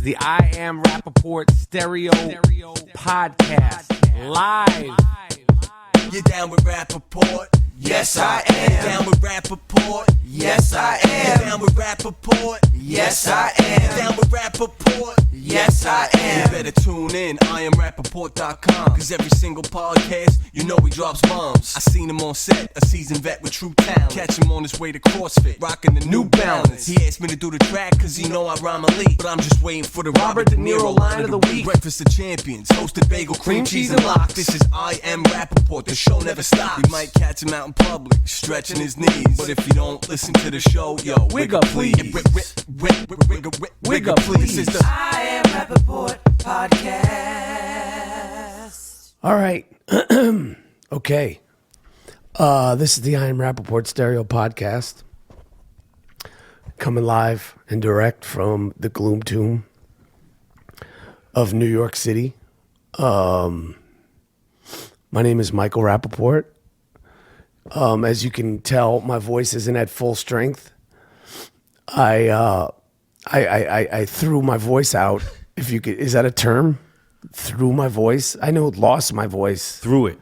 the I Am Rapaport Stereo Podcast. Live. You down with Rapaport? Yes, I am. You down with Rapaport? Yes, I am. You down with Rapaport? Yes, I am. You down with Rapaport? Yes, I am. You better tune in, IamRapaport.com. Cause every single podcast, you know he drops bombs. I seen him on set, a seasoned vet with true talent. Catch him on his way to CrossFit, rocking the New Balance. He asked me to do the track cause he know I rhyme elite. But I'm just waiting for the Robert De Niro line of the week. Breakfast of Champions, hosted bagel, cream cheese, and lox. This is I Am Rapaport, the show never stops. You might catch him out in public, stretching his knees. But if you don't listen to the show, yo, wig up please. Wig up please. This is the I Am Rapaport Podcast. All right. Okay. This is the I Am Rapaport Stereo Podcast. Coming live and direct from the Gloom Tomb of New York City. My name is Michael Rapaport. As you can tell, my voice isn't at full strength. I threw my voice out. If you could, is that a term? Threw my voice. I know, lost my voice. Through it.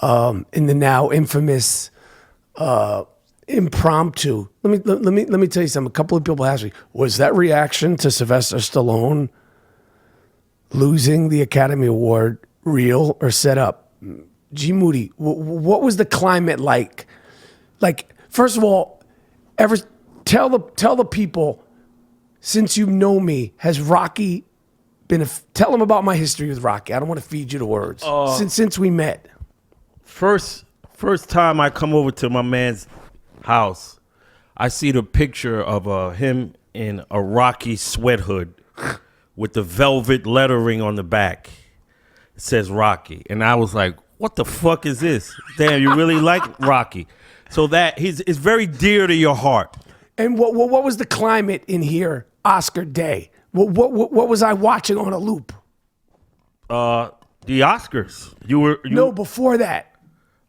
In the now infamous impromptu. Let me tell you something. A couple of people asked me, was that reaction to Sylvester Stallone losing the Academy Award real or set up? G. Moody, what was the climate like? Like, first of all, tell the people, since you know me, has Rocky been tell them about my history with Rocky. I don't want to feed you the words. Since we met. First time I come over to my man's house, I see the picture of him in a Rocky sweat hood with the velvet lettering on the back. It says Rocky. And I was like, what the fuck is this? Damn, you really like Rocky. So that it's very dear to your heart. And what was the climate in here Oscar day? What was I watching on a loop? The Oscars. No, before that.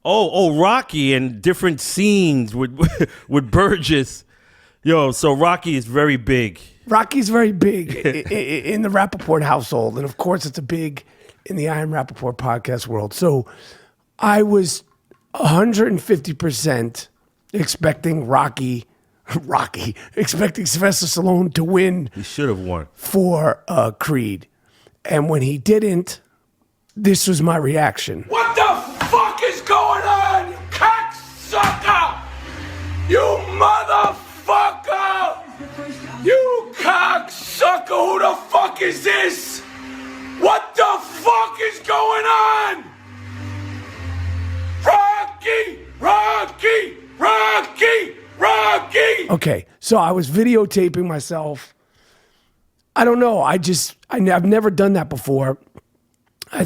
Oh, Rocky and different scenes with Burgess. Yo, so Rocky is very big. Rocky's very big in the Rapaport household. And of course, it's a big in the I Am Rapaport podcast world. So I was 150% expecting expecting Sylvester Stallone to win. He should have won. For Creed. And when he didn't, this was my reaction. What the fuck is going on, you cocksucker? You motherfucker! You cocksucker! Who the fuck is this? What the fuck is going on? Rocky! Okay, so I was videotaping myself. I don't know. I've never done that before. I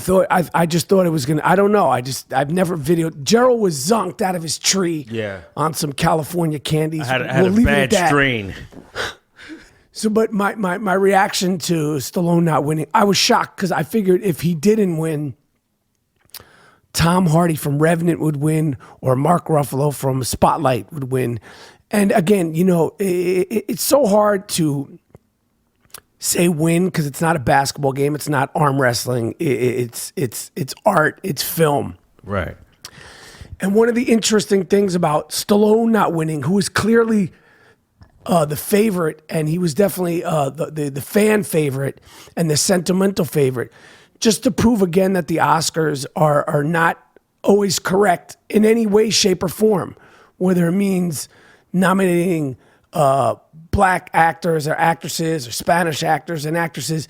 just thought it was gonna. I don't know. I've never videoed. Gerald was zonked out of his tree. Yeah. On some California candies. I had a bad strain. So, but my reaction to Stallone not winning, I was shocked because I figured if he didn't win, Tom Hardy from Revenant would win, or Mark Ruffalo from Spotlight would win. And again, you know, it's so hard to say win because it's not a basketball game, it's not arm wrestling, it's art, it's film. Right. And one of the interesting things about Stallone not winning, who was clearly the favorite, and he was definitely the fan favorite and the sentimental favorite, just to prove again that the Oscars are not always correct in any way, shape, or form, whether it means nominating black actors or actresses or Spanish actors and actresses.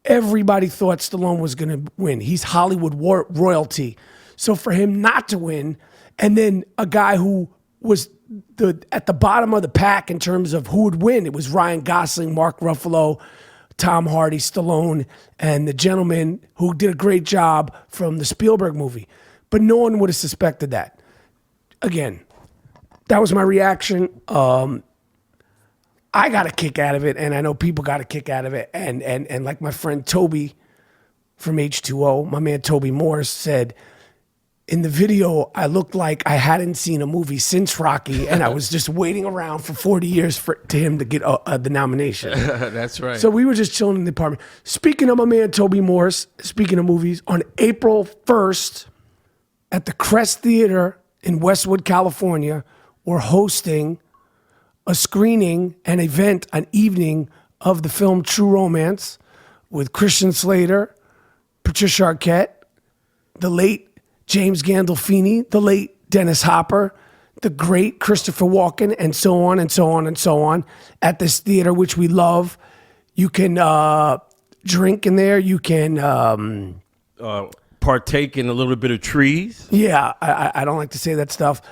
Everybody thought Stallone was going to win. He's Hollywood royalty. So for him not to win, and then a guy who was at the bottom of the pack in terms of who would win, it was Ryan Gosling, Mark Ruffalo, Tom Hardy, Stallone, and the gentleman who did a great job from the Spielberg movie. But no one would have suspected that. Again, that was my reaction. I got a kick out of it, and I know people got a kick out of it. And like my friend Toby from H2O, my man Toby Morse said, in the video, I looked like I hadn't seen a movie since Rocky, and I was just waiting around for 40 years to him to get the nomination. That's right. So we were just chilling in the apartment. Speaking of my man Toby Morse, speaking of movies, on April 1st at the Crest Theater in Westwood, California, we're hosting a screening, an event, an evening of the film True Romance with Christian Slater, Patricia Arquette, the late James Gandolfini, the late Dennis Hopper, the great Christopher Walken, and so on and so on and so on at this theater, which we love. You can drink in there. You can partake in a little bit of trees. Yeah, I don't like to say that stuff.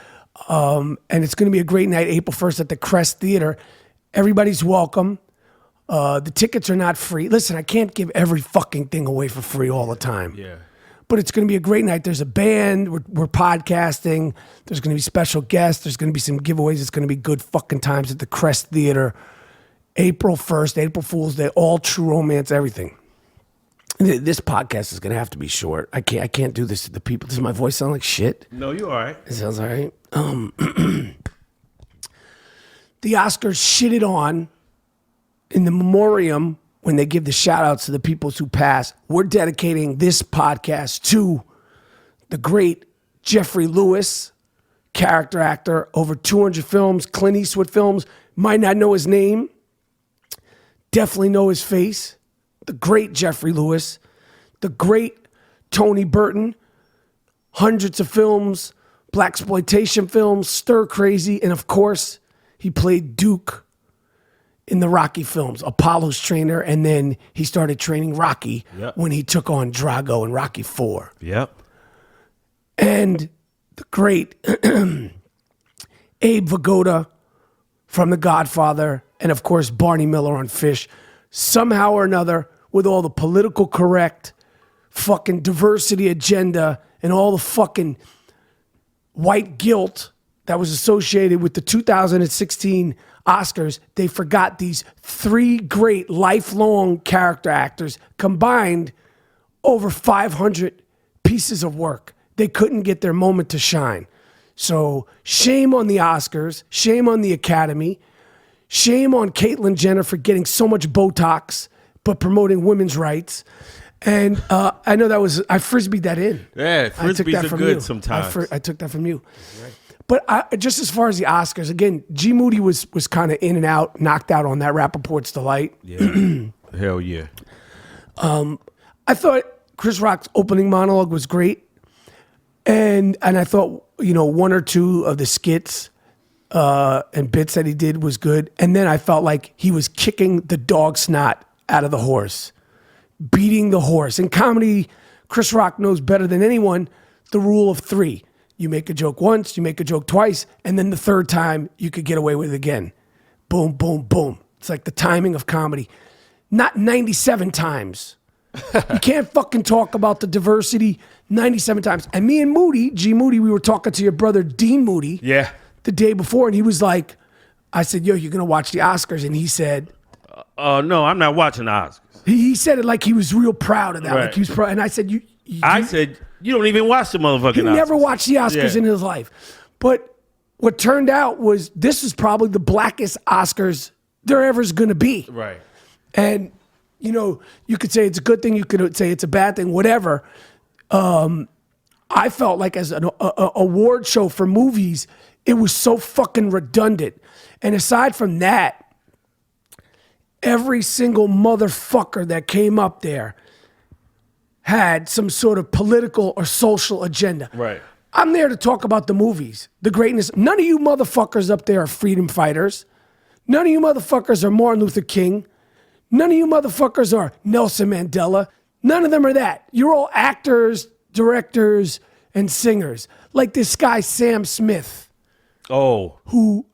And it's going to be a great night, April 1st at the Crest Theater. Everybody's welcome. The tickets are not free. Listen, I can't give every fucking thing away for free all the time. Yeah. But it's going to be a great night. There's a band. We're podcasting. There's going to be special guests. There's going to be some giveaways. It's going to be good fucking times at the Crest Theater. April 1st, April Fool's Day, all True Romance, everything. This podcast is going to have to be short. I can't do this to the people. Does my voice sound like shit? No, you're all right. It sounds all right. The Oscars shitted on in the memoriam when they give the shout outs to the people who passed. We're dedicating this podcast to the great Jeffrey Lewis, character actor, over 200 films, Clint Eastwood films. Might not know his name, definitely know his face. The great Jeffrey Lewis, the great Tony Burton, hundreds of films, blaxploitation films, stir crazy, and of course, he played Duke in the Rocky films, Apollo's trainer, and then he started training Rocky when he took on Drago in Rocky IV. Yep. And the great Abe Vigoda from The Godfather, and of course Barney Miller on Fish. Somehow or another, with all the political correct fucking diversity agenda and all the fucking white guilt that was associated with the 2016 Oscars, they forgot these three great lifelong character actors combined over 500 pieces of work. They couldn't get their moment to shine. So shame on the Oscars, shame on the Academy, shame on Caitlyn Jenner for getting so much Botox but promoting women's rights. And I know that was, I frisbeed that in. Yeah, frisbees are good sometimes. I took that from you. Right. But just as far as the Oscars, again, G. Moody was kind of in and out, knocked out on that Rapaport's Delight. Yeah. Hell yeah. I thought Chris Rock's opening monologue was great. And I thought, one or two of the skits and bits that he did was good. And then I felt like he was kicking the dog snot out of the horse, beating the horse. In comedy, Chris Rock knows better than anyone the rule of three. You make a joke once, you make a joke twice, and then the third time you could get away with it again. Boom, boom, boom. It's like the timing of comedy. Not 97 times. You can't fucking talk about the diversity 97 times. And me and Moody, G. Moody, we were talking to your brother Dean Moody the day before, and he was like, I said, yo, you're going to watch the Oscars? And he said, no, I'm not watching the Oscars. He said it like he was real proud of that. Right. Like he was proud. And I said, I said, you don't even watch the motherfucking Oscars. He never watched the Oscars in his life. But what turned out was this is probably the blackest Oscars there ever is going to be. Right. And, you could say it's a good thing. You could say it's a bad thing, whatever. I felt like as an award show for movies, it was so fucking redundant. And aside from that, every single motherfucker that came up there had some sort of political or social agenda. Right. I'm there to talk about the movies, the greatness. None of you motherfuckers up there are freedom fighters. None of you motherfuckers are Martin Luther King. None of you motherfuckers are Nelson Mandela. None of them are that. You're all actors, directors, and singers. Like this guy, Sam Smith. Oh. Who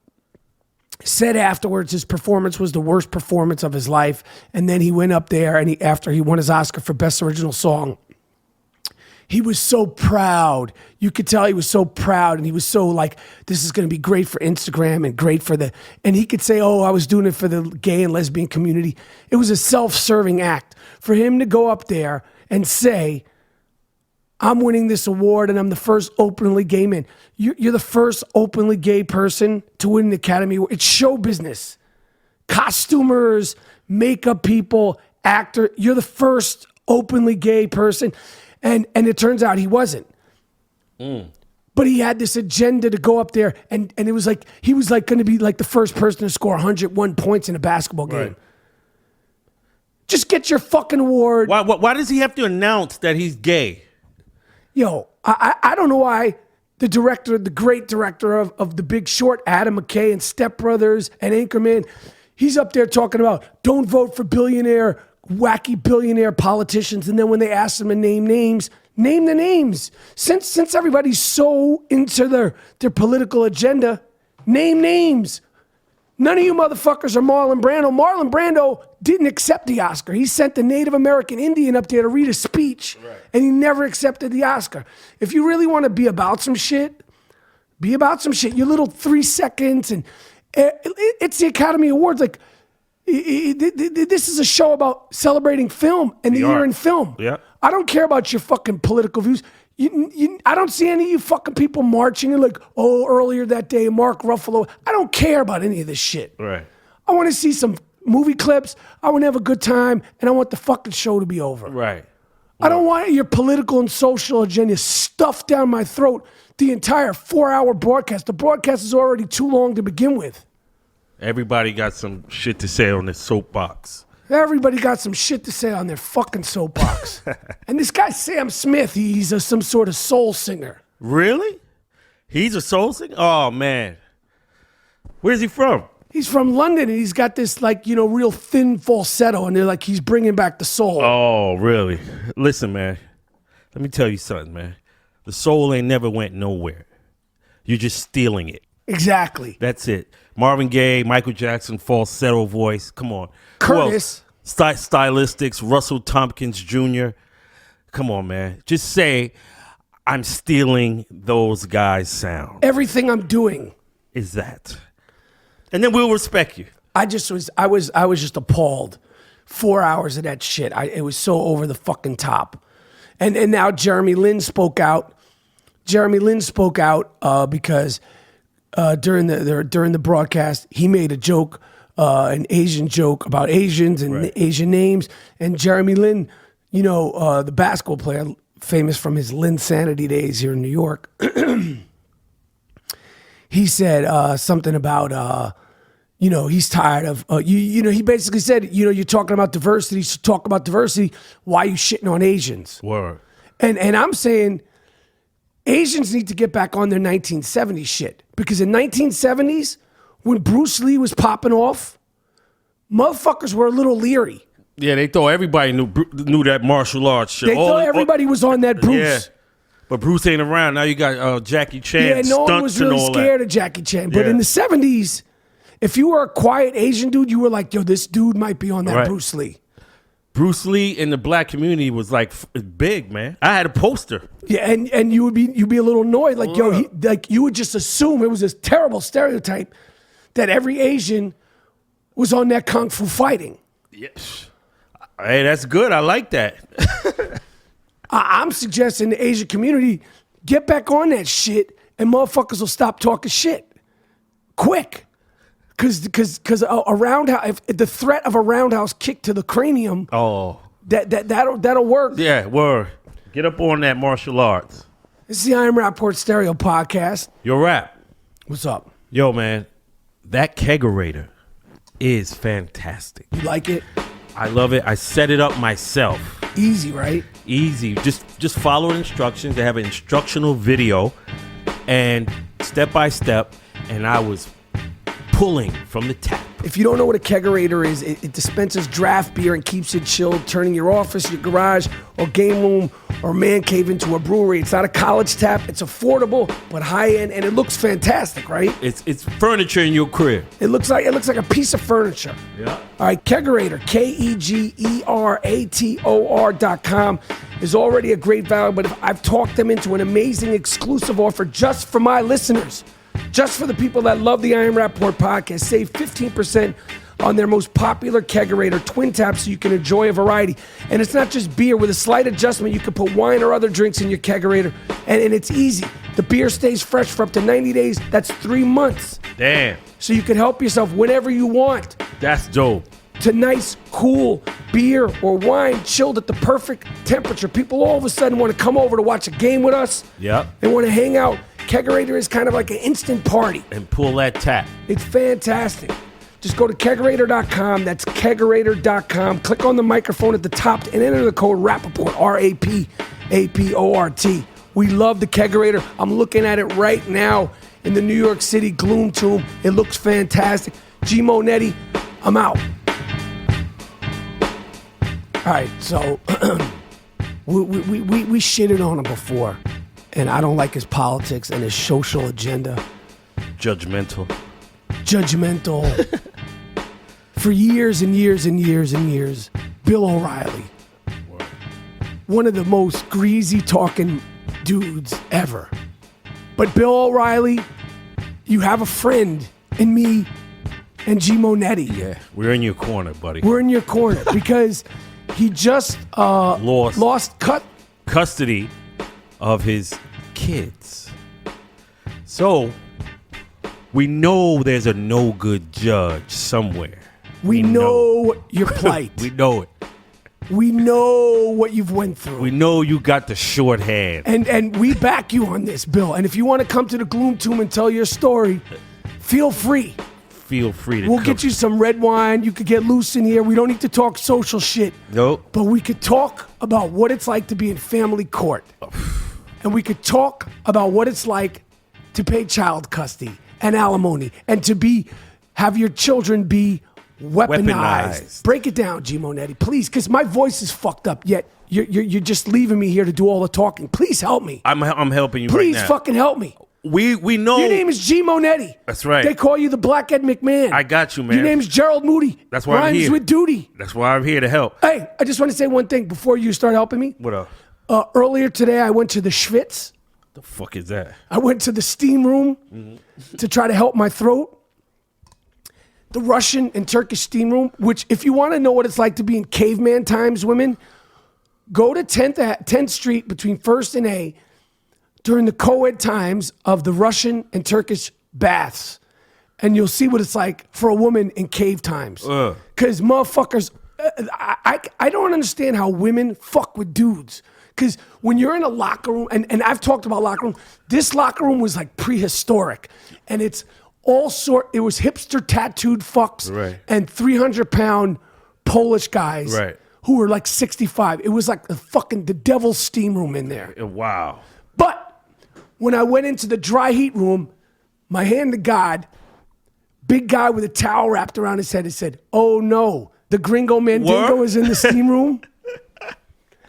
said afterwards his performance was the worst performance of his life. And then he went up there and after he won his Oscar for Best Original Song, he was so proud. You could tell he was so proud and he was so like, this is going to be great for Instagram and great for and he could say, oh, I was doing it for the gay and lesbian community. It was a self-serving act for him to go up there and say, I'm winning this award and I'm the first openly gay man. You're the first openly gay person to win an Academy Award. It's show business. Costumers, makeup people, actor. You're the first openly gay person. And it turns out he wasn't. But he had this agenda to go up there, and it was like he was like going to be like the first person to score 101 points in a basketball game. Right. Just get your fucking award. Why does he have to announce that he's gay? Yo, I don't know why the great director of The Big Short, Adam McKay, and Step Brothers and Anchorman, he's up there talking about don't vote for wacky billionaire politicians, and then when they ask him to name names, name the names. Since everybody's so into their political agenda, name names. None of you motherfuckers are Marlon Brando. Marlon Brando didn't accept the Oscar. He sent the Native American Indian up there to read a speech, and he never accepted the Oscar. If you really want to be about some shit, be about some shit. Your little 3 seconds, and it's the Academy Awards. Like, this is a show about celebrating film and the year in film. Yeah. I don't care about your fucking political views. I don't see any of you fucking people marching and like, oh, earlier that day, Mark Ruffalo. I don't care about any of this shit. Right. I want to see some movie clips. I want to have a good time, and I want the fucking show to be over. Right. I don't want your political and social agenda stuffed down my throat the entire 4-hour broadcast. The broadcast is already too long to begin with. Everybody got some shit to say on this soapbox. Everybody got some shit to say on their fucking soapbox. And this guy, Sam Smith, he's some sort of soul singer. Really? He's a soul singer? Oh, man. Where's he from? He's from London, and he's got this, like, real thin falsetto, and they're like, he's bringing back the soul. Oh, really? Listen, man. Let me tell you something, man. The soul ain't never went nowhere. You're just stealing it. Exactly. That's it. Marvin Gaye, Michael Jackson, falsetto voice. Come on. Curtis. Stylistics, Russell Tompkins Jr. Come on, man. Just say, I'm stealing those guys' sound. Everything I'm doing is that. And then we'll respect you. I was just appalled. 4 hours of that shit. It was so over the fucking top. And now Jeremy Lin spoke out. Jeremy Lin spoke out because during the broadcast, he made a joke, an Asian joke about Asians and Asian names. And Jeremy Lin, the basketball player, famous from his Linsanity days here in New York, he said something about, he's tired of, he basically said, you're talking about diversity, so talk about diversity. Why are you shitting on Asians? Word. And I'm saying Asians need to get back on their 1970s shit. Because in 1970s, when Bruce Lee was popping off, motherfuckers were a little leery. Yeah, they thought everybody knew that martial arts shit. They thought everybody was on that Bruce. Yeah. But Bruce ain't around. Now you got Jackie Chan. Yeah, no one was really scared of Jackie Chan. But in the 70s, if you were a quiet Asian dude, you were like, yo, this dude might be on that Bruce Lee. Bruce Lee in the black community was like big, man. I had a poster. Yeah, and you'd be a little annoyed, like you would just assume it was this terrible stereotype that every Asian was on that kung fu fighting. Yes. Hey, that's good. I like that. I'm suggesting the Asian community get back on that shit, and motherfuckers will stop talking shit quick. Because a roundhouse, if the threat of a roundhouse kick to the cranium, that'll work. Yeah, word. Get up on that martial arts. This is the I Am Rapaport Stereo Podcast. Yo, Rap. What's up? Yo, man, that kegerator is fantastic. You like it? I love it. I set it up myself. Easy, right? Easy. Just follow instructions. They have an instructional video and step by step, and I was pulling from the tap. If you don't know what a kegerator is, it dispenses draft beer and keeps it chilled, turning your office, your garage, or game room, or man cave into a brewery. It's not a college tap. It's affordable, but high-end, and it looks fantastic, right? It's furniture in your crib. It looks like a piece of furniture. Yeah. All right, Kegerator, KEGERATOR.com is already a great value, but I've talked them into an amazing exclusive offer just for my listeners. Just for the people that love the I Am Rapaport podcast, save 15% on their most popular kegerator, Twin Tap, so you can enjoy a variety. And it's not just beer. With a slight adjustment, you can put wine or other drinks in your kegerator, and it's easy. The beer stays fresh for up to 90 days. That's 3 months. Damn. So you can help yourself whenever you want That's dope. to nice, cool beer or wine chilled at the perfect temperature. People all of a sudden want to come over to watch a game with us. Yep. They want to hang out. Kegerator is kind of like an instant party. And pull that tap. It's fantastic. Just go to kegerator.com. That's kegerator.com. Click on the microphone at the top and enter the code Rapaport, RAPAPORT. We love the Kegerator. I'm looking at it right now in the New York City Gloom Tomb. It looks fantastic. G Monetti, I'm out. All right, so we shitted on him before, and I don't like his politics and his social agenda. Judgmental. For years and years and years and years, Bill O'Reilly, one of the most greasy talking dudes ever. But Bill O'Reilly, you have a friend in me and G Monetti. Yeah, we're in your corner, buddy. We're in your corner because he just lost custody of his kids. So we know there's a no good judge somewhere. We know your plight. We know it. We know what you've went through. We know you got the short hand. And we back you on this, Bill. And if you want to come to the Gloom Tomb and tell your story, feel free. Feel free to We'll come. get you some red wine. You could get loose in here. We don't need to talk social shit. Nope. But we could talk about what it's like to be in family court. And we could talk about what it's like to pay child custody and alimony and to have your children be weaponized. Break it down, G Monetti, please, because my voice is fucked up, yet you're just leaving me here to do all the talking. Please help me. I'm helping you Please right now. fucking help me. We know. Your name is G Monetti. That's right. They call you the Black Ed McMahon. I got you, man. Your name's Gerald Moody. That's why I'm Rhymes here. with duty. That's why I'm here to help. Hey, I just want to say one thing before you start helping me. What up? Earlier today, I went to the Schwitz. The fuck is that? I went to the steam room to try to help my throat. The Russian and Turkish steam room, which if you want to know what it's like to be in caveman times, women, go to 10th Street between 1st and A during the co-ed times of the Russian and Turkish baths. And you'll see what it's like for a woman in cave times. Because motherfuckers, I don't understand how women fuck with dudes. Because when you're in a locker room, and I've talked about locker room, this locker room was like prehistoric. And it's it was hipster tattooed fucks and 300-pound Polish guys who were like 65. It was like the devil's steam room in there. Wow. But when I went into the dry heat room, my hand to God, big guy with a towel wrapped around his head, he said, "Oh no, the Gringo Mandingo is in the steam room."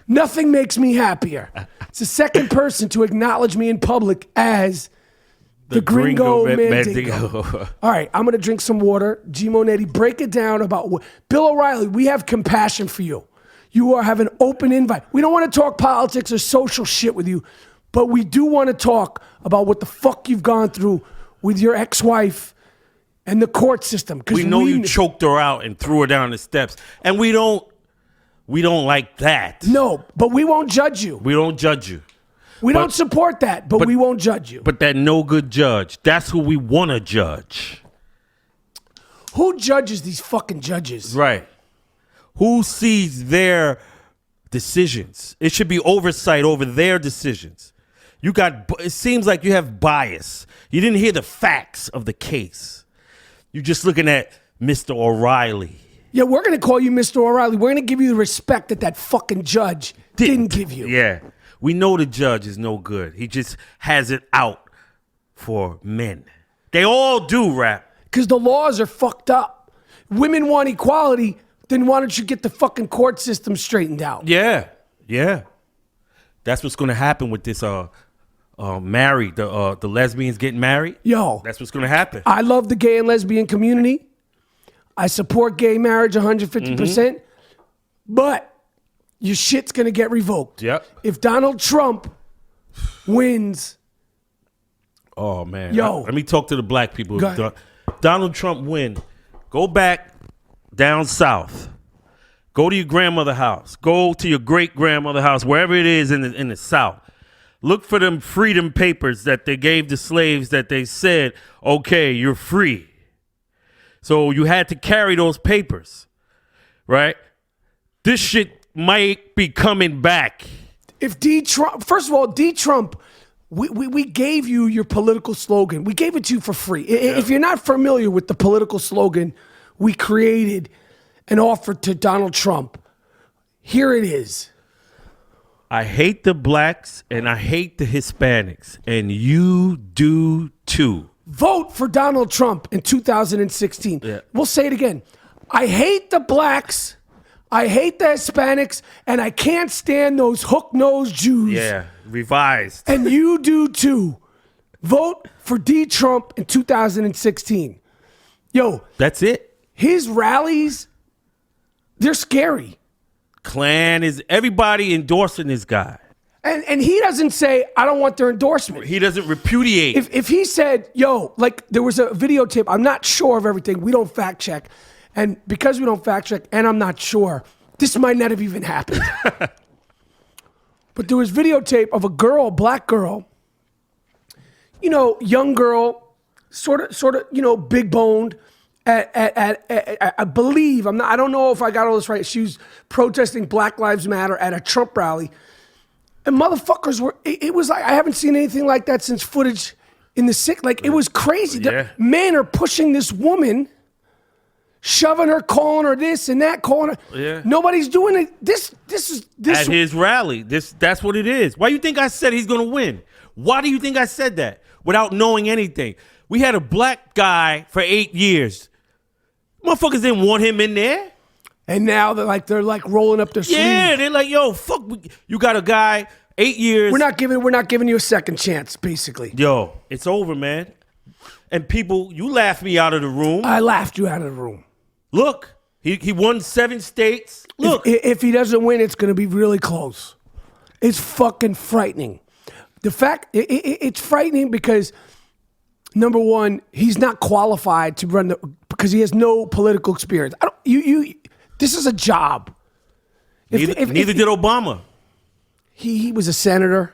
Nothing makes me happier. It's the second person to acknowledge me in public as the Gringo Mandingo. All right, I'm going to drink some water. G Monetti, break it down about Bill O'Reilly, we have compassion for you. You have an open invite. We don't want to talk politics or social shit with you, but we do want to talk about what the fuck you've gone through with your ex-wife and the court system. We know you choked her out and threw her down the steps. And we don't like that. No, but we won't judge you. We don't judge you. We don't support that, but we won't judge you. But that no good judge, that's who we want to judge. Who judges these fucking judges? Right. Who sees their decisions? It should be oversight over their decisions. It seems like you have bias. You didn't hear the facts of the case. You're just looking at Mr. O'Reilly. Yeah, we're going to call you Mr. O'Reilly. We're going to give you the respect that fucking judge didn't give you. Yeah. We know the judge is no good. He just has it out for men. They all do, Rap. Because the laws are fucked up. Women want equality, then why don't you get the fucking court system straightened out? Yeah. Yeah. That's what's going to happen with this the lesbians getting married. Yo. That's what's going to happen. I love the gay and lesbian community. I support gay marriage 150%. But your shit's going to get revoked. Yep. If Donald Trump wins. Oh, man. Yo. Let me talk to the black people. Go ahead. Donald Trump win. Go back down south. Go to your grandmother's house. Go to your great-grandmother's house, wherever it is in the South. Look for them freedom papers that they gave the slaves that they said, okay, you're free. So you had to carry those papers, right? This shit might be coming back. If Trump, first of all, Trump, we gave you your political slogan. We gave it to you for free. Yeah. If you're not familiar with the political slogan we created and offered to Donald Trump, here it is. I hate the blacks and I hate the Hispanics, and you do too. Vote for Donald Trump in 2016. Yeah. We'll say it again. I hate the blacks, I hate the Hispanics, and I can't stand those hook-nosed Jews. Yeah, revised. And you do too. Vote for Trump in 2016. Yo. That's it. His rallies, they're scary. Klan is everybody endorsing this guy. And he doesn't say, I don't want their endorsement. He doesn't repudiate. If he said, yo, like there was a videotape, I'm not sure of everything. We don't fact check. And because we don't fact check, and I'm not sure, this might not have even happened. But there was videotape of a girl, black girl, you know, young girl, sort of, you know, big boned. I believe, I don't know if I got all this right. She was protesting Black Lives Matter at a Trump rally. And motherfuckers were, it was like, I haven't seen anything like that since footage in the sick. Like, it was crazy. Yeah. Men are pushing this woman, shoving her, calling her this and that, calling her. Yeah. Nobody's doing it. This is. At his rally. That's what it is. Why you think I said he's going to win? Why do you think I said that without knowing anything? We had a black guy for 8 years. Motherfuckers didn't want him in there. And now they're like rolling up their sleeves. Yeah, they're like, yo, fuck, you got a guy, 8 years. We're not giving you a second chance, basically. Yo, it's over, man. And people, you laughed me out of the room. I laughed you out of the room. Look, he won 7 states. Look. If he doesn't win, it's going to be really close. It's fucking frightening. The fact, it's frightening because, number one, he's not qualified to run because he has no political experience. This is a job. Neither did Obama. He was a senator.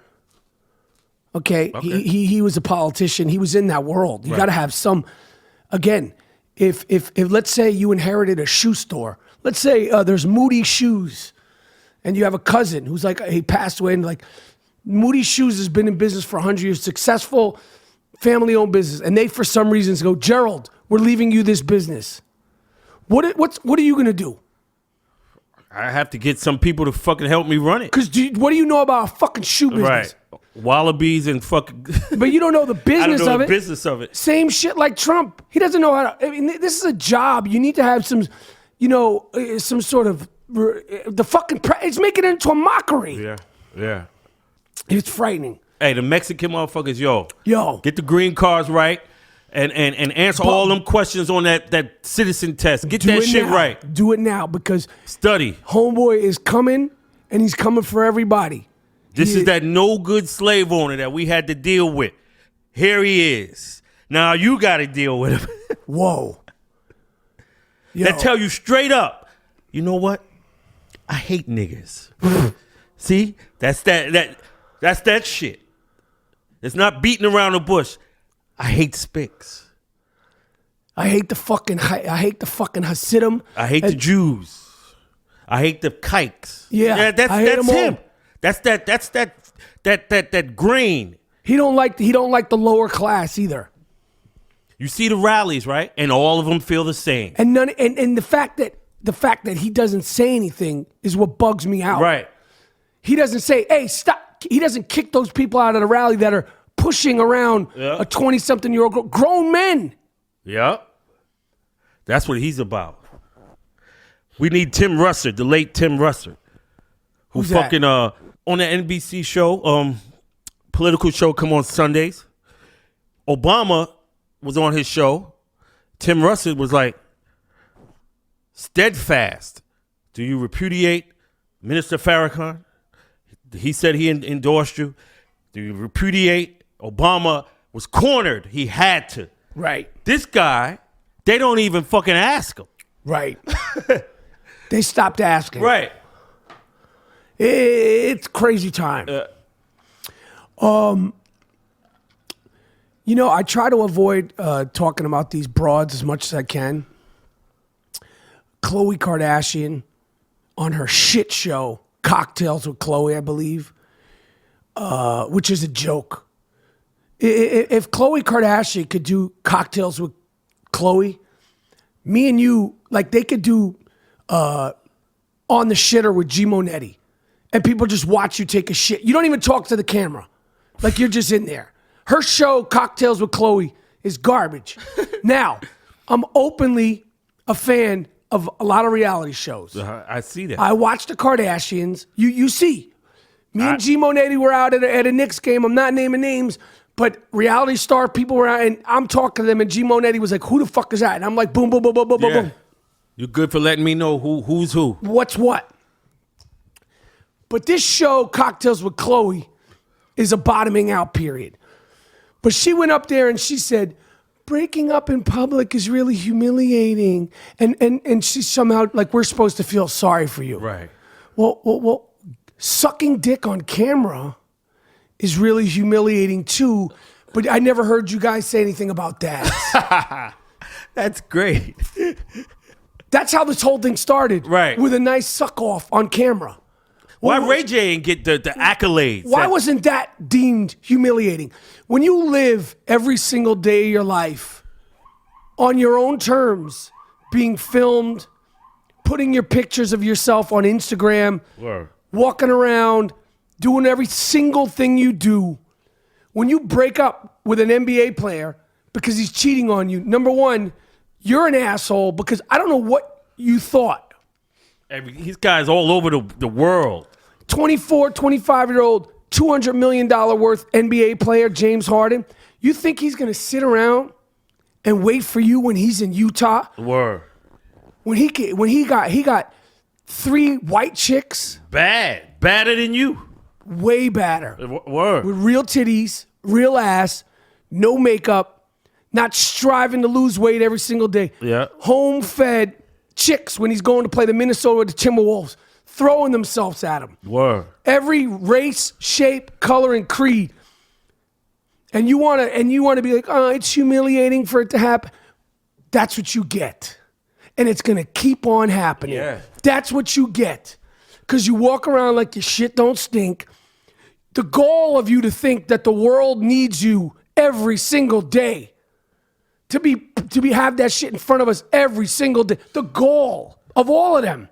Okay. He was a politician. He was in that world. You got to have some. Again, if let's say you inherited a shoe store. Let's say there's Moody Shoes, and you have a cousin who's like he passed away, and like Moody Shoes has been in business for 100 years, successful, family-owned business, and they for some reasons go, Gerald, we're leaving you this business. What are you gonna do? I have to get some people to fucking help me run it. Because what do you know about a fucking shoe business? Right. Wallabies and fucking. But you don't know the business I don't know of the it. business of it. Same shit like Trump. He doesn't know how to. I mean, this is a job. You need to have some, some sort of the fucking. It's making it into a mockery. Yeah. It's frightening. Hey, the Mexican motherfuckers, yo, get the green cards right. And answer all them questions on that citizen test. Get that shit right. Do it now because study. Homeboy is coming, and he's coming for everybody. This is that no good slave owner that we had to deal with. Here he is. Now you got to deal with him. Whoa. That tell you straight up. You know what? I hate niggas. See, that's that shit. It's not beating around the bush. I hate Spics. I hate the fucking Hasidim. I hate the Jews. I hate the kikes. Yeah, that's him. All. That's that grain. He don't like the lower class either. You see the rallies, right? And all of them feel the same. And the fact that he doesn't say anything is what bugs me out. Right. He doesn't say, "Hey, stop." He doesn't kick those people out of the rally that are pushing around a 20-something-year-old girl. Grown men. Yep. That's what he's about. We need Tim Russert, the late Tim Russert, who Who's fucking that? On the NBC show, political show come on Sundays. Obama was on his show. Tim Russert was like, steadfast. Do you repudiate Minister Farrakhan? He said he endorsed you. Do you repudiate? Obama was cornered. He had to. Right. This guy, they don't even fucking ask him. Right. They stopped asking. Right. It's crazy time. You know, I try to avoid talking about these broads as much as I can. Khloe Kardashian on her shit show, Cocktails with Khloe, I believe, which is a joke. If Khloe Kardashian could do Cocktails with Khloe, me and you, like they could do On the Shitter with G Monetti, and people just watch you take a shit. You don't even talk to the camera. Like you're just in there. Her show, Cocktails with Khloe, is garbage. Now, I'm openly a fan of a lot of reality shows. I see that. I watch the Kardashians. You see, me and G Monetti were out at a Knicks game. I'm not naming names, but reality star people were out, and I'm talking to them, and G Monetti was like, "Who the fuck is that?" And I'm like, "Boom, boom, boom, boom, boom, boom." You're good for letting me know who's who. What's what? But this show, Cocktails with Khloe, is a bottoming out period. But she went up there and she said, breaking up in public is really humiliating. And she somehow, like, we're supposed to feel sorry for you. Right. Well, sucking dick on camera is really humiliating too. But I never heard you guys say anything about that. That's great. That's how this whole thing started. Right. With a nice suck off on camera. Why Ray J ain't get the accolades? Why wasn't that deemed humiliating? When you live every single day of your life on your own terms, being filmed, putting your pictures of yourself on Instagram, walking around, doing every single thing you do, when you break up with an NBA player because he's cheating on you, number one, you're an asshole because I don't know what you thought. These guys all over the world. 24, 25-year-old, $200 million worth NBA player, James Harden. You think he's going to sit around and wait for you when he's in Utah? Word. When he got 3 white chicks. Badder than you. Way badder. Word. With real titties, real ass, no makeup, not striving to lose weight every single day. Yeah. Home-fed chicks when he's going to play the Minnesota with the Timberwolves, throwing themselves at him. Word. Every race, shape, color, and creed. And you want to be like, oh, it's humiliating for it to happen. That's what you get. And it's going to keep on happening. Yeah. That's what you get. Because you walk around like your shit don't stink. The goal of you to think that the world needs you every single day. To have that shit in front of us every single day. The goal of all of them.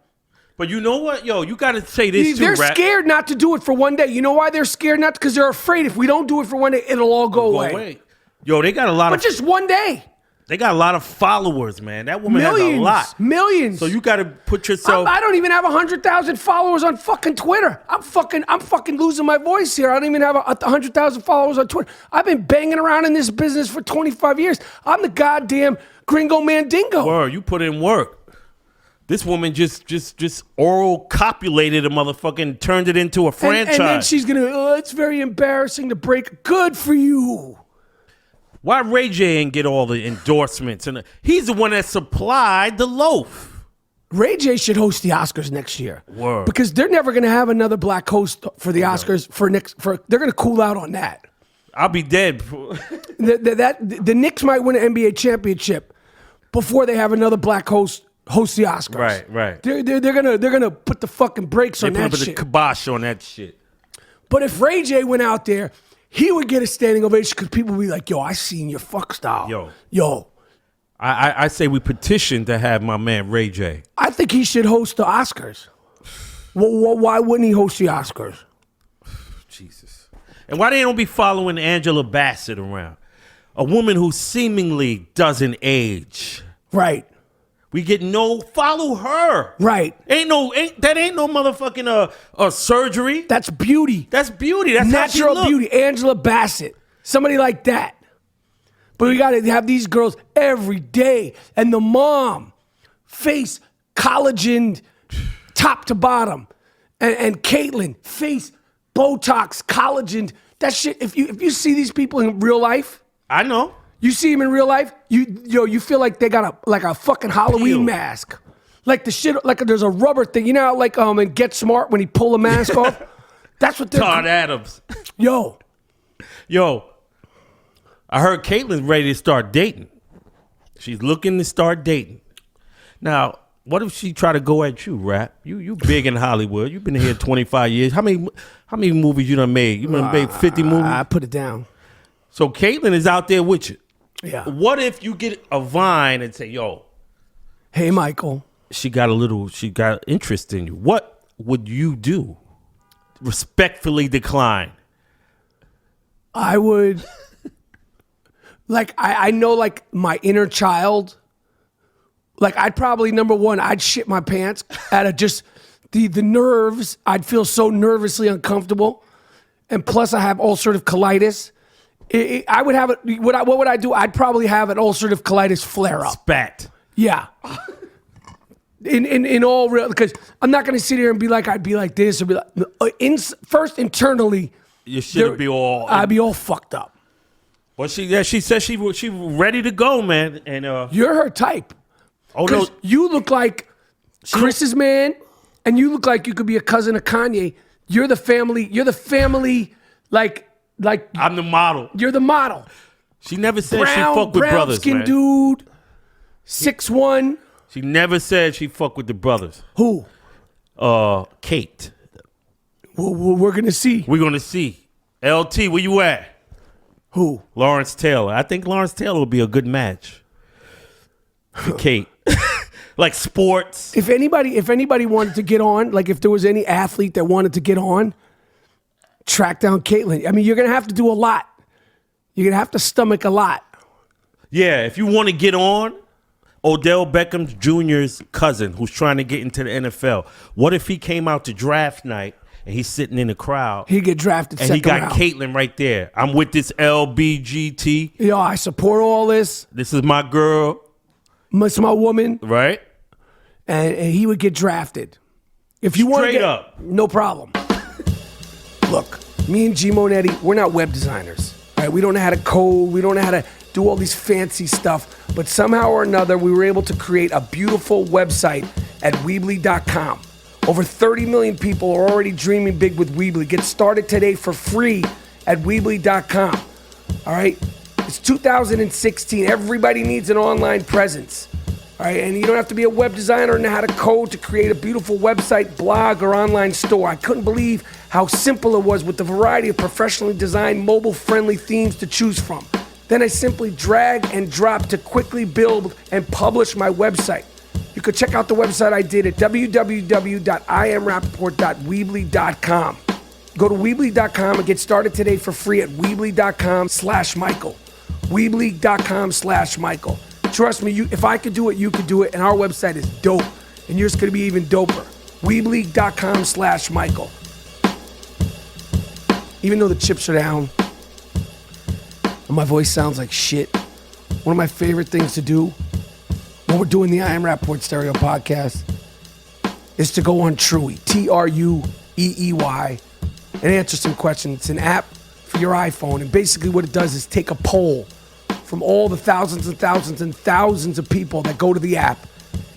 But you know what? Yo, you got to say this too, They're Rap. scared not to do it for one day. You know why they're scared not? Because they're afraid if we don't do it for one day, it'll all go away. Yo, they got a lot But just one day. They got a lot of followers, man. That woman has a lot. Millions. So you got to put yourself. I don't even have 100,000 followers on fucking Twitter. I'm fucking losing my voice here. I don't even have 100,000 followers on Twitter. I've been banging around in this business for 25 years. I'm the goddamn gringo mandingo. Word, you put in work. This woman just oral copulated a motherfucking turned it into a franchise. And then she's gonna, it's very embarrassing to break. Good for you. Why Ray J ain't get all the endorsements? And he's the one that supplied the loaf. Ray J should host the Oscars next year. Word. Because they're never gonna have another black host for the Oscars they're gonna cool out on that. I'll be dead. The Knicks might win an NBA championship before they have another black host the Oscars. Right. They're gonna put the fucking brakes on that They put shit. the kibosh on that shit. But if Ray J went out there, he would get a standing ovation because people would be like, "Yo, I seen your fuck style." Yo. I say we petition to have my man Ray J. I think he should host the Oscars. Why wouldn't he host the Oscars? Jesus. And why they don't be following Angela Bassett around? A woman who seemingly doesn't age. Right. We get follow her. Right. Ain't no motherfucking surgery. That's beauty. That's beauty. That's natural how she look. beauty. Angela Bassett. Somebody like that. But we got to have these girls every day. And the mom, face collagen top to bottom. And Caitlyn, face Botox, collagen. That shit, if you see these people in real life. I know. You see him in real life, you feel like they got a fucking Halloween mask. Like the shit, like there's a rubber thing. You know how like in Get Smart when he pull a mask off? That's what they're Todd Adams. Yo. I heard Caitlin's ready to start dating. She's looking to start dating. Now, what if she try to go at you, Rap? You big in Hollywood. You've been here 25 years. How many movies you done made? You done made 50 movies? I put it down. So Caitlin is out there with you. Yeah. What if you get a vine and say, yo, hey, Michael. She got interest in you. What would you do? Respectfully decline. I would, like, I know, like, my inner child. Like, I'd probably, number one, I'd shit my pants out of just the nerves. I'd feel so nervously uncomfortable. And plus, I have ulcerative colitis. I would have it. What would I do? I'd probably have an ulcerative colitis flare up. Spat. Yeah. In all real, because I'm not going to sit here and be like, I'd be like this or be like, first internally, You should be all. I'd be all fucked up. Well, she said she ready to go, man. And You're her type. oh no, You look like Chris's man, and you look like you could be a cousin of Kanye. You're the family. Like I'm the model. you're the model. She never said she fuck with brothers, skin man. dude, 6'1". She never said she fuck with the brothers. Who? Kate. Well, we're gonna see. We're gonna see. LT, where you at? Who? Lawrence Taylor. I think Lawrence Taylor would be a good match for Kate. Like sports. If anybody wanted to get on, like if there was any athlete that wanted to get on, track down Caitlyn. I mean, you're gonna have to do a lot. You're gonna have to stomach a lot. Yeah, if you want to get on, Odell Beckham Jr.'s cousin who's trying to get into the NFL. What if he came out to draft night and he's sitting in the crowd? He'd get drafted and second he got round. Caitlyn right there. I'm with this LBGT. Yo, I support all this. This is my girl. It's my woman. Right? And he would get drafted. If you want to Straight get, up. no problem. Look, me and G Monetti, we're not web designers. All right, we don't know how to code. We don't know how to do all these fancy stuff. But somehow or another, we were able to create a beautiful website at Weebly.com. Over 30 million people are already dreaming big with Weebly. Get started today for free at Weebly.com. All right? It's 2016. Everybody needs an online presence. All right? And you don't have to be a web designer and know how to code to create a beautiful website, blog, or online store. I couldn't believe how simple it was with the variety of professionally designed, mobile-friendly themes to choose from. Then I simply drag and drop to quickly build and publish my website. You could check out the website I did at www.iamrapaport.weebly.com. Go to Weebly.com and get started today for free at Weebly.com/Michael. Weebly.com/Michael. Trust me, if I could do it, you could do it, and our website is dope, and yours could be even doper. Weebly.com/Michael. Even though the chips are down, and my voice sounds like shit, one of my favorite things to do when we're doing the I Am Rapaport Stereo podcast is to go on Truey, Trueey, and answer some questions. It's an app for your iPhone, and basically what it does is take a poll from all the thousands and thousands and thousands of people that go to the app,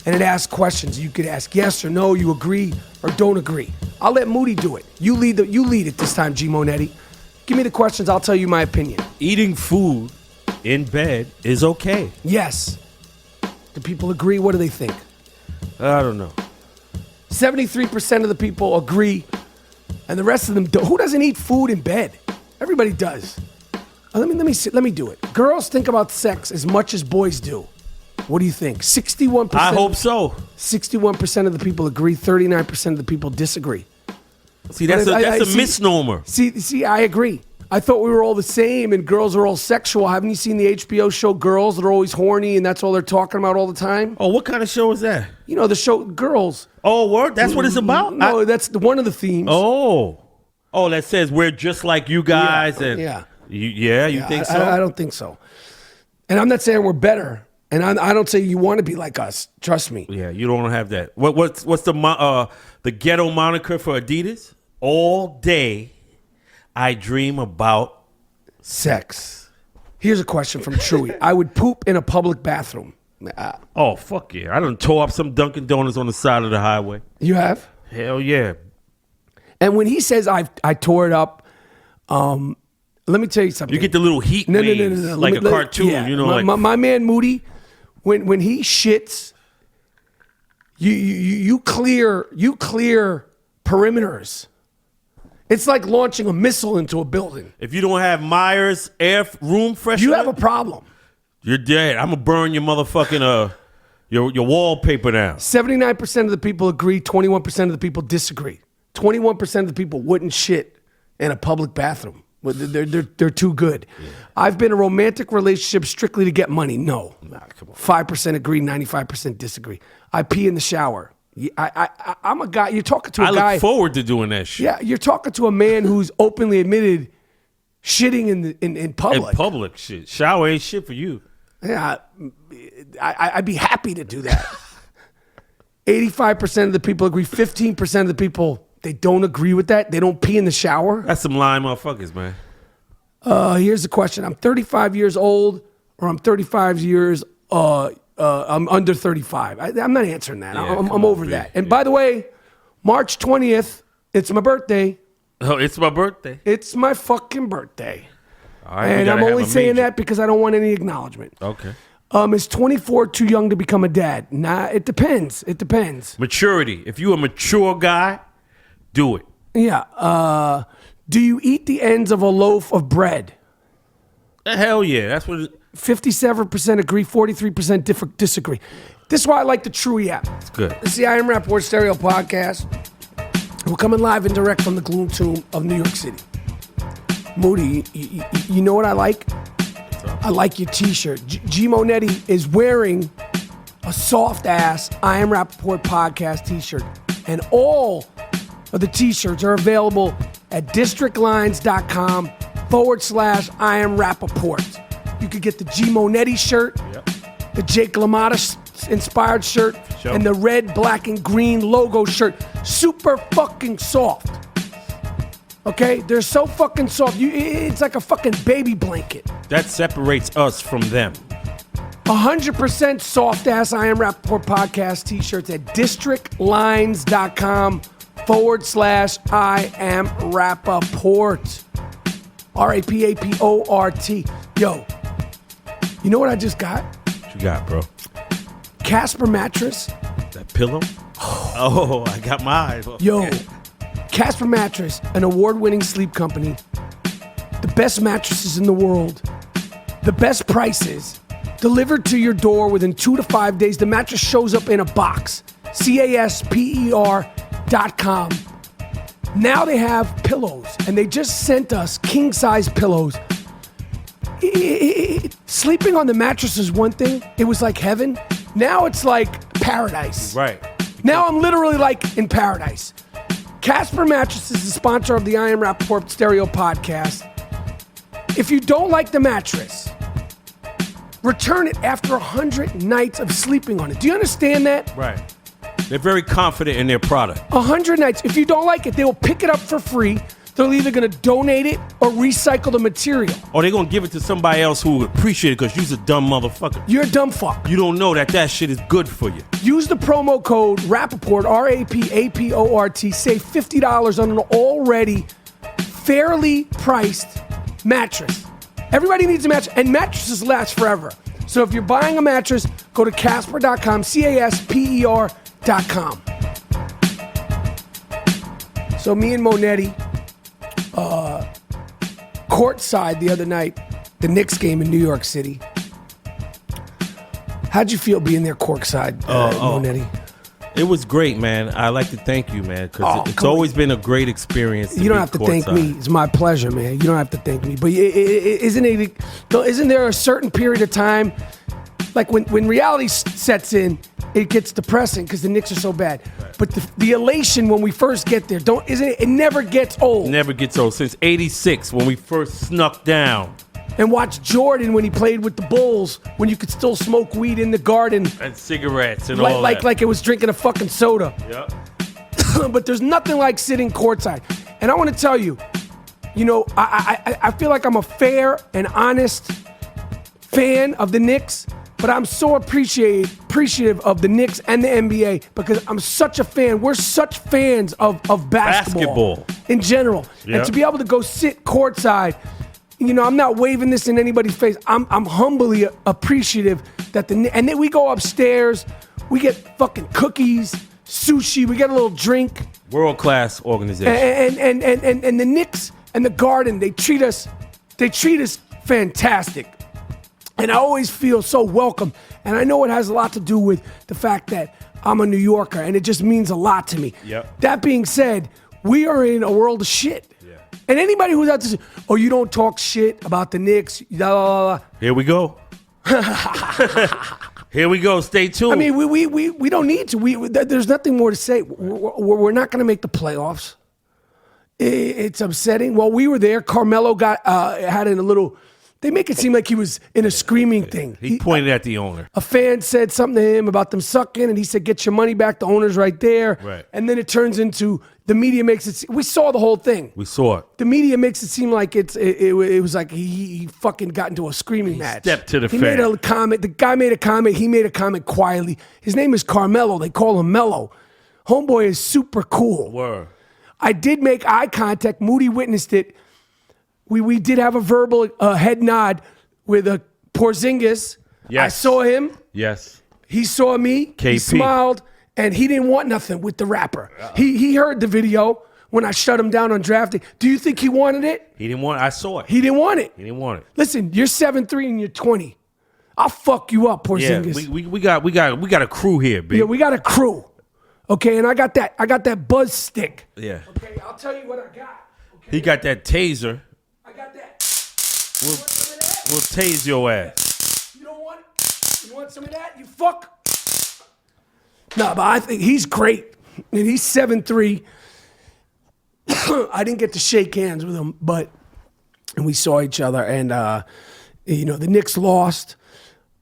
and it asks questions. You could ask yes or no, you agree or don't agree. I'll let Moody do it. You lead it this time, G Monetti. Give me the questions, I'll tell you my opinion. Eating food in bed is okay. Yes. Do people agree? What do they think? I don't know. 73% of the people agree, and the rest of them don't. Who doesn't eat food in bed? Everybody does. Let me do it. Girls think about sex as much as boys do. What do you think? 61%. I hope so. 61% of the people agree. 39% of the people disagree. See, that's a misnomer. See, I agree. I thought we were all the same and girls are all sexual. Haven't you seen the HBO show Girls that are always horny and that's all they're talking about all the time? Oh, what kind of show is that? You know, the show Girls. Oh, what? That's what it's about? No, that's one of the themes. Oh, that says we're just like you guys. Yeah. You think so? I don't think so. And I'm not saying we're better. And I don't say you want to be like us. Trust me. Yeah, you don't have that. What's the ghetto moniker for Adidas? All day, I dream about sex. Here's a question from Chewy. I would poop in a public bathroom. Oh, fuck yeah. I done tore up some Dunkin' Donuts on the side of the highway. You have? Hell yeah. And when he says I tore it up, let me tell you something. You get the little heat waves, like a cartoon, yeah. you know, my man Moody, when he shits, you clear perimeters. It's like launching a missile into a building. If you don't have Myers room freshener, You have a problem. you're dead. I'm gonna burn your motherfucking your wallpaper down. 79% of the people agree. 21% of the people disagree. 21% of the people wouldn't shit in a public bathroom. They're too good. Yeah. I've been in a romantic relationship strictly to get money. No. Nah, come on. 5% agree, 95% disagree. I pee in the shower. I'm a guy. You're talking to a guy. I look forward to doing that shit. Yeah, you're talking to a man who's openly admitted shitting in public. In public shit. Shower ain't shit for you. Yeah, I'd be happy to do that. 85% of the people agree. 15% of the people, they don't agree with that. They don't pee in the shower. That's some lying motherfuckers, man. Here's the question. I'm 35 years old or I'm 35 years, I'm under 35. I'm not answering that. Yeah, I'm over that. And by the way, March 20th, it's my birthday. Oh, it's my birthday. It's my fucking birthday. All right, And I'm only saying that because I don't want any acknowledgement. Okay. Is 24 too young to become a dad? Nah, it depends. It depends. Maturity. If you a mature guy, do it. Yeah. Do you eat the ends of a loaf of bread? Hell yeah. That's what 57% agree, 43% disagree. This is why I like the Chewy app. it's good. It's the I Am Rapaport Stereo Podcast. We're coming live and direct from the Gloom Tomb of New York City. Moody, you know what I like? I like your t-shirt. G Monetti is wearing a soft-ass I Am Rapaport Podcast t-shirt. And all of the t-shirts are available at districtlines.com/I Am Rapaport. You could get the G Monetti shirt, the Jake LaMotta inspired shirt, Sure. and the red, black, and green logo shirt. Super fucking soft. Okay? They're so fucking soft. It's like a fucking baby blanket. That separates us from them. 100% soft-ass I Am Rapaport Podcast t-shirts at districtlines.com/I Am Rapaport. RAPAPORT. Yo, you know what I just got? What you got, bro? Casper mattress. That pillow? Oh, I got mine. Yo, Casper Mattress, an award-winning sleep company. The best mattresses in the world. The best prices. Delivered to your door within 2 to 5 days. The mattress shows up in a box. CASPER.com. Now they have pillows, and they just sent us king-size pillows. Sleeping on the mattress is one thing. It was like heaven. Now it's like paradise. Right. Now I'm literally like in paradise. Casper Mattress is the sponsor of the I Am Rapaport Stereo Podcast. If you don't like the mattress, return it after 100 nights of sleeping on it. Do you understand that? Right. They're very confident in their product. 100 nights. If you don't like it, they will pick it up for free. They're either going to donate it or recycle the material. Or they're going to give it to somebody else who will appreciate it because you're a dumb motherfucker. You're a dumb fuck. You don't know that shit is good for you. Use the promo code Rapaport, RAPAPORT. Save $50 on an already fairly priced mattress. Everybody needs a mattress, and mattresses last forever. So if you're buying a mattress, go to Casper.com, CASPER.com. So me and Monetti, courtside the other night, the Knicks game in New York City. How'd you feel being there courtside, Monetti? It was great, man. I'd like to thank you, man, because it's always been a great experience. You don't have to thank me. It's my pleasure, man. You don't have to thank me. But isn't there a certain period of time, like when reality sets in, it gets depressing because the Knicks are so bad. Right. But the elation when we first get there, it never gets old. Never gets old. Since '86, when we first snuck down. And watch Jordan when he played with the Bulls, when you could still smoke weed in the garden. And cigarettes and all that. Like it was drinking a fucking soda. Yep. But there's nothing like sitting courtside. And I want to tell you, I feel like I'm a fair and honest fan of the Knicks, but I'm so appreciative of the Knicks and the NBA because I'm such a fan. We're such fans of basketball in general. Yep. And to be able to go sit courtside, you know, I'm not waving this in anybody's face. I'm humbly appreciative that and then we go upstairs, we get fucking cookies, sushi, we get a little drink. World-class organization. And the Knicks and the Garden, they treat us fantastic. And I always feel so welcome. And I know it has a lot to do with the fact that I'm a New Yorker, and it just means a lot to me. Yep. That being said, we are in a world of shit. Yeah. And anybody who's out there, oh, you don't talk shit about the Knicks, blah, blah, blah. Here we go. Here we go. Stay tuned. I mean, we don't need to. There's nothing more to say. We're not going to make the playoffs. It's upsetting. Well, we were there. Carmelo had in a little. They make it seem like he was in a screaming thing. He pointed at the owner. A fan said something to him about them sucking, and he said, "Get your money back." The owner's right there. Right. And then it turns into the media makes it. We saw the whole thing. We saw it. The media makes it seem like it was like he fucking got into a screaming match. Stepped to the He fan. made a comment. The guy made a comment. He made a comment quietly. His name is Carmelo. They call him Mello. Homeboy is super cool. Word. I did make eye contact. Moody witnessed it. We did have a verbal head nod with a Porzingis. Yes. I saw him. Yes. He saw me. He KP. smiled, and he didn't want nothing with the rapper. He heard the video when I shut him down on drafting. Do you think he wanted it? He didn't want it. I saw it. He didn't want it. He didn't want it. Listen, you're 7'3" and you're 20. I'll fuck you up, Yeah, Porzingis. we got a crew here, B. Yeah, we got a crew. Okay, and I got that buzz stick. Yeah. Okay, I'll tell you what I got. Okay? He got that taser. I got that. We'll, You want some of that? we'll tase your ass. You don't want it? You want some of that? You fuck? No, but I think he's great. And he's 7'3". I didn't get to shake hands with him, and we saw each other. And, you know, the Knicks lost.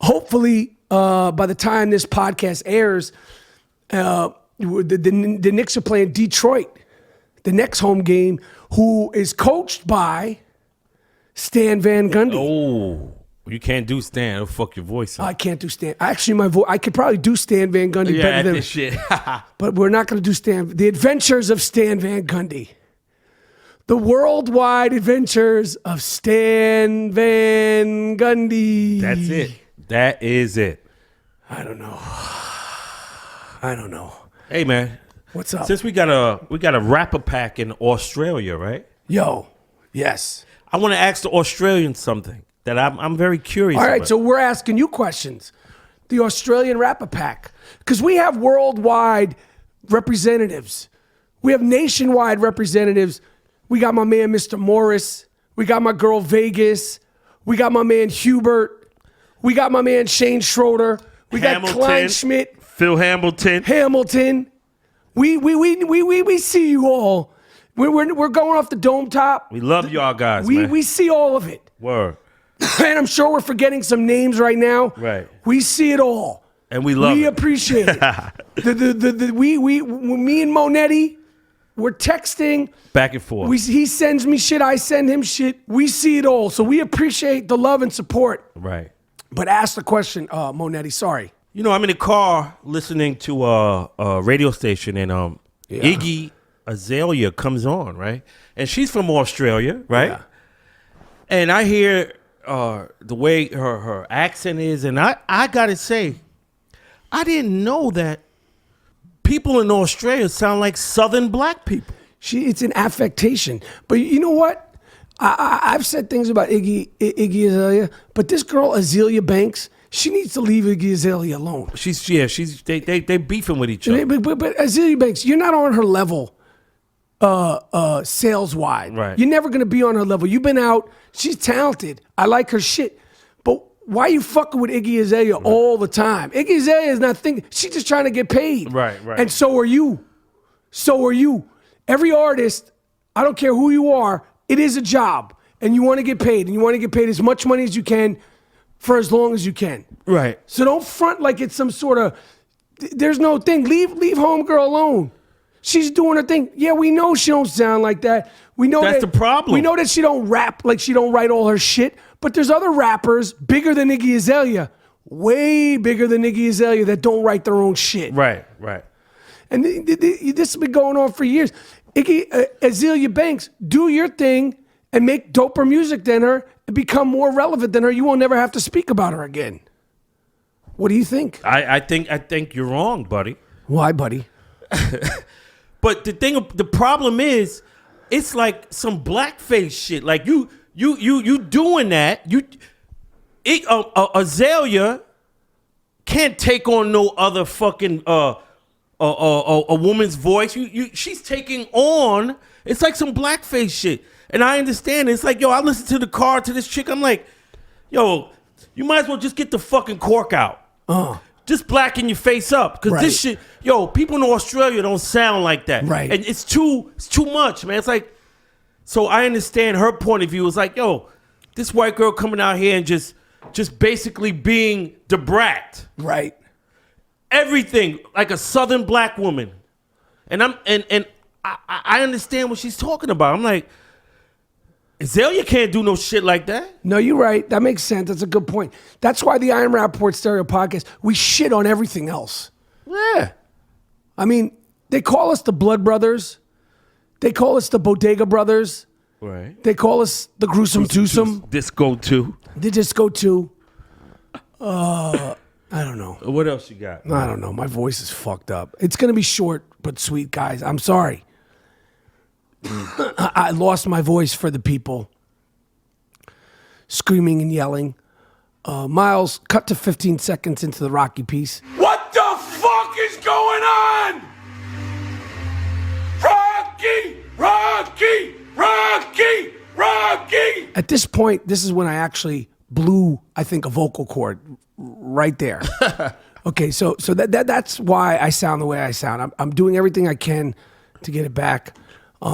Hopefully, by the time this podcast airs, the Knicks are playing Detroit, the next home game, who is coached by Stan Van Gundy. Oh, you can't do Stan. It'll fuck your voice up. I can't do Stan. Actually, my voice. I could probably do Stan Van Gundy Yeah, better at than this shit. but we're not going to do Stan. The Adventures of Stan Van Gundy. The worldwide adventures of Stan Van Gundy. That's it. That is it. I don't know. Hey, man. What's up? Since we got a rapper pack in Australia, right? Yo, yes. I want to ask the Australians something that I'm very curious All right, about. so we're asking you questions. The Australian Rapper Pack. Because we have worldwide representatives. We have nationwide representatives. We got my man, Mr. Morris. We got my girl, Vegas. We got my man, Hubert. We got my man, Shane Schroeder. We got Klein Schmidt. Phil Hamilton. We see you all. We're going off the dome top. We love y'all guys, man. We see all of it. Word. And I'm sure we're forgetting some names right now. Right. We see it all. And we love We it. appreciate it. Me and Monetti, we're texting. Back and forth. He sends me shit. I send him shit. We see it all. So we appreciate the love and support. Right. But ask the question, Monetti. Sorry. You know, I'm in the car listening to a radio station, and Iggy Azaela comes on, right? And she's from Australia, right? Yeah. And I hear the way her accent is, and I gotta say, I didn't know that people in Australia sound like Southern black people. It's an affectation. But you know what? I've said things about Iggy Azalea, but this girl Azealia Banks, she needs to leave Iggy Azalea alone. They beefing with each other. But Azealia Banks, you're not on her level sales wide. Right. You're never gonna be on her level. You've been out. She's talented. I like her shit. But why are you fucking with Iggy Azalea all the time? Iggy Azalea is not thinking. She's just trying to get paid. Right. And so are you. Every artist, I don't care who you are, it is a job. And you want to get paid. And you want to get paid as much money as you can for as long as you can. Right. So don't front like it's some sort of, there's no thing. Leave homegirl alone. She's doing her thing. Yeah, we know she don't sound like that. We know That's the problem. We know that she don't rap, like she don't write all her shit. But there's other rappers bigger than Iggy Azalea, way bigger than Iggy Azalea, that don't write their own shit. Right. And this has been going on for years. Azealia Banks, do your thing and make doper music than her and become more relevant than her. You won't never have to speak about her again. What do you think? I think you're wrong, buddy. Why, buddy? But the problem is, it's like some blackface shit. Like you doing that. Azalia can't take on no other fucking a woman's voice. She's taking on. It's like some blackface shit. And I understand. It's like, yo, I listen to the car to this chick. I'm like, yo, you might as well just get the fucking cork out. Just blacken your face up. Because this shit, yo, people in Australia don't sound like that. Right. And it's too much, man. It's like, so I understand her point of view. It's like, yo, this white girl coming out here and just basically being the brat. Right. Everything like a Southern black woman. And I understand what she's talking about. I'm like, Azalia can't do no shit like that. No, you're right. That makes sense. That's a good point. That's why the I Am Rapaport Stereo podcast, we shit on everything else. Yeah. I mean, they call us the Blood Brothers. They call us the Bodega Brothers. Right. They call us the Gruesome Twosome. Disco 2. The Disco 2. I don't know. What else you got? I don't know. My voice is fucked up. It's going to be short but sweet, guys. I'm sorry. I lost my voice for the people. Screaming and yelling. Miles, cut to 15 seconds into the Rocky piece. What the fuck is going on? Rocky! At this point, this is when I actually blew, I think, a vocal cord right there. Okay, so that's why I sound the way I sound. I'm doing everything I can to get it back. I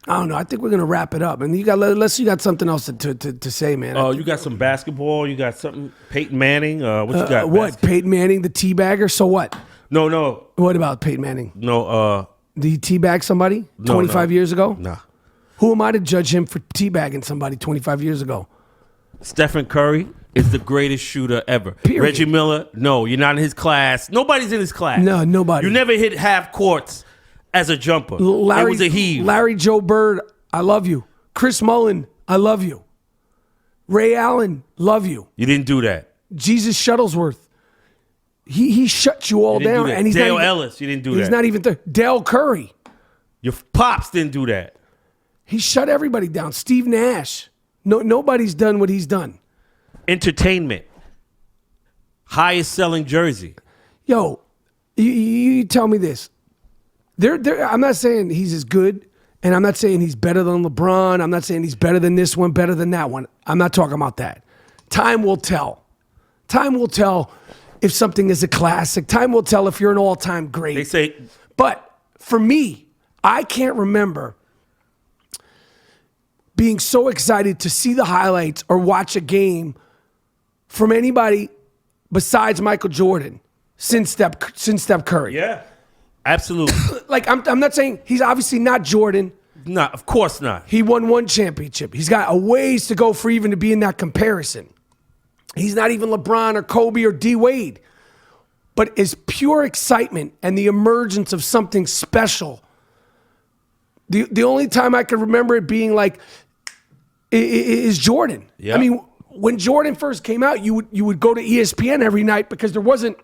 don't know. I think we're gonna wrap it up. And unless you got something else to say, man. Oh, you got some basketball. You got something. Peyton Manning. What you got? What? Peyton Manning, the teabagger. So what? No. What about Peyton Manning? No. Did he teabag somebody 25 years ago? Nah. Who am I to judge him for teabagging somebody 25 years ago? Stephen Curry is the greatest shooter ever. Period. Reggie Miller, no, you're not in his class. Nobody's in his class. No, nobody. You never hit half courts as a jumper. It was a heave. Larry Joe Bird, I love you. Chris Mullin, I love you. Ray Allen, love you. You didn't do that. Jesus Shuttlesworth, he shut you all down. And he's Dale not even, Ellis, you didn't do that. He's not even there. Dale Curry, Your pops didn't do that. he shut everybody down. Steve Nash, nobody's done what he's done. Entertainment. Highest selling jersey. Yo, you tell me this. I'm not saying he's as good, and I'm not saying he's better than LeBron. I'm not saying he's better than this one, better than that one. I'm not talking about that. Time will tell. Time will tell if something is a classic. Time will tell if you're an all-time great. They say, But for me, I can't remember being so excited to see the highlights or watch a game from anybody besides Michael Jordan since Steph Curry. yeah, absolutely. Like, I'm not saying he's obviously not Jordan. No, of course not. He won one championship. He's got a ways to go for even to be in that comparison. He's not even LeBron or Kobe or D Wade. But it's pure excitement and the emergence of something special. The only time I can remember it being like is Jordan. Yeah. I mean, when Jordan first came out, you would go to ESPN every night because there wasn't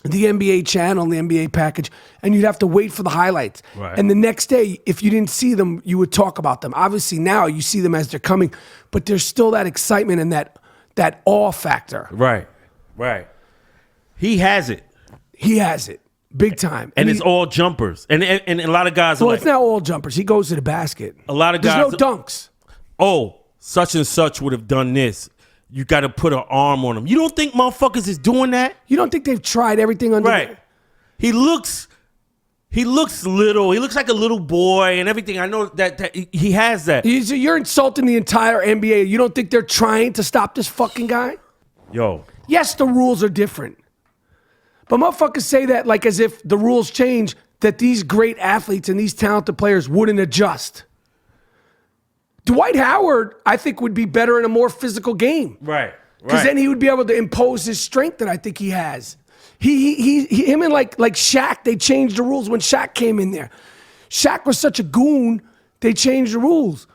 the NBA channel, the NBA package, and you'd have to wait for the highlights. Right. And the next day, if you didn't see them, you would talk about them. Obviously now you see them as they're coming, but there's still that excitement and that awe factor. Right. He has it. He has it. Big time. And it's all jumpers. And a lot of guys are Well, like, it's not all jumpers. He goes to the basket. A lot of There's guys- no dunks. oh, such and such would have done this. You got to put an arm on him. You don't think motherfuckers is doing that? You don't think they've tried everything under Right. He looks little. He looks like a little boy and everything. I know that he has that. You're insulting the entire NBA. You don't think they're trying to stop this fucking guy? Yo. Yes, the rules are different. But motherfuckers say that like as if the rules change, that these great athletes and these talented players wouldn't adjust. Dwight Howard, I think, would be better in a more physical game. Right. Because then he would be able to impose his strength that I think he has. Him and like Shaq, they changed the rules when Shaq came in there. Shaq was such a goon, they changed the rules.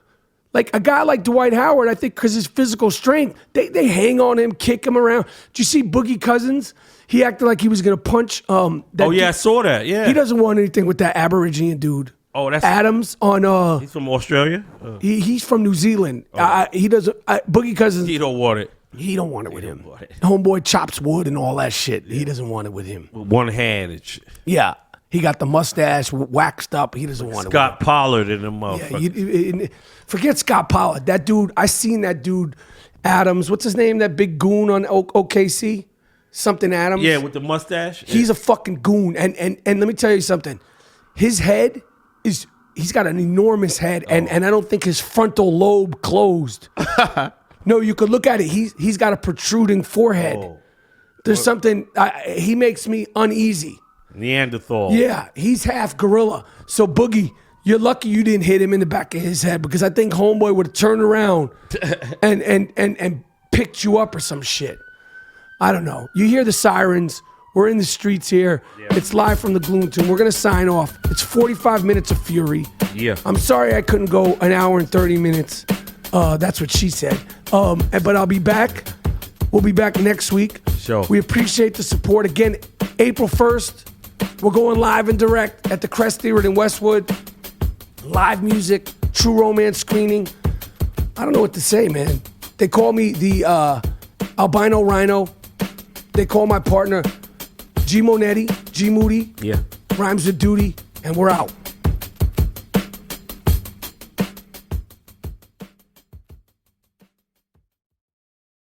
Like a guy like Dwight Howard, I think because his physical strength, they hang on him, kick him around. Did you see Boogie Cousins? He acted like he was going to punch. I saw that, yeah. He doesn't want anything with that Aborigine dude. Oh, that's Adams on. He's from Australia? He's from New Zealand. He doesn't. Boogie Cousins. He don't want it. He don't want it with him. Homeboy chops wood and all that shit. He doesn't want it with him. With one hand and shit. Yeah. He got the mustache waxed up. He doesn't want it with him. Scott Pollard in the motherfucker. Yeah, forget Scott Pollard. That dude, I seen that dude, Adams. What's his name? That big goon on OKC? Something Adams. Yeah, with the mustache. He's a fucking goon. And let me tell you something. His head is, he's got an enormous head. And I don't think his frontal lobe closed. No, you could look at it. He's got a protruding forehead. Oh. There's something, he makes me uneasy. Neanderthal. Yeah, he's half gorilla. So Boogie, you're lucky you didn't hit him in the back of his head because I think homeboy would have turned around and picked you up or some shit. I don't know. You hear the sirens. We're in the streets here. Yeah. It's live from the Gloom Tomb. We're going to sign off. It's 45 minutes of fury. Yeah. I'm sorry I couldn't go an hour and 30 minutes. That's what she said. But I'll be back. We'll be back next week. Sure. We appreciate the support. Again, April 1st. We're going live and direct at the Crest Theater in Westwood. Live music, true romance screening. I don't know what to say, man. They call me the albino rhino. They call my partner G Monetti, G Moody. Yeah. Rhymes with duty, and we're out.